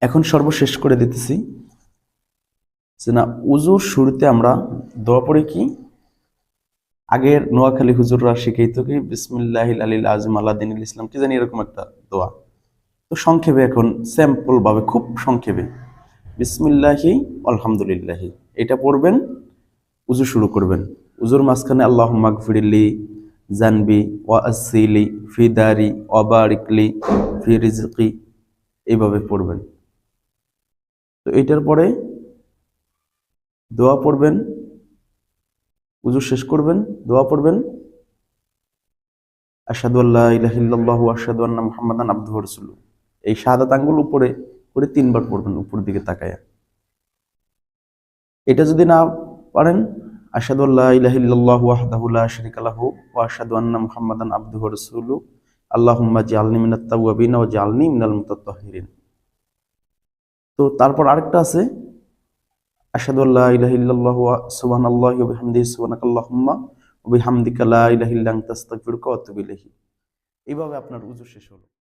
এখন সর্বশেষ করে দিতেছি যে না, উজুর শুরুতে আমরা দোয়া পড়ি কি? আগের নোয়াখালী হুজুররা শিখাইতো কি বিসমিল্লাহিল আলিল আযম আলা দীনিল ইসলাম, কি জানি এরকম একটা দোয়া। তো সংক্ষেপে এখন স্যাম্পল ভাবে খুব সংক্ষেপে বিসমিল্লাহি আলহামদুলিল্লাহি এটা পড়বেন, উজু শুরু করবেন। উজুর মাঝখানে আল্লাহুম্মা গফিরলি জানবি ওয়া আসসিলি ফি দারি ওয়া বারিকলি ফি রিজকি, এইভাবে পড়বেন। তো এটার পরে দোয়া পড়বেন, উজু শেষ করবেন, দোয়া পড়বেন আশহাদু আল্লা ইলাহা ইল্লাল্লাহু ওয়া আশহাদু আন্না মুহাম্মাদান আবদুহু ওয়া রাসূলুহু। এই শাহাদাত আঙ্গুল উপরে করে 3 বার পড়বেন উপর দিকে তাকায়া। এটা যদি না পারেন আশহাদু আল্লা ইলাহা ইল্লাল্লাহু ওয়াহদাহু লা শারীকা লাহু ওয়া আশহাদু আন্না মুহাম্মাদান আবদুহু ওয়া রাসূলুহু আল্লাহুম্মা জাআলনি মিনাত তাওয়াবিন ওয়া জাআলনি মিনাল মুতাত্তাহিরিন। তো তারপর আরেকটা আছে আশহাদু আল্লা ইলাহা ইল্লাল্লাহু ওয়া সুবহানাল্লাহি ওয়া বিহামদিহি সুবহানাকাল্লাহুম্মা ওয়া বিহামদিকা লা ইলাহা ইল্লা আনতা আস্তাগফিরুকা ওয়া আতুবু ইলাইহি। এইভাবে আপনার উজু শেষ হলো।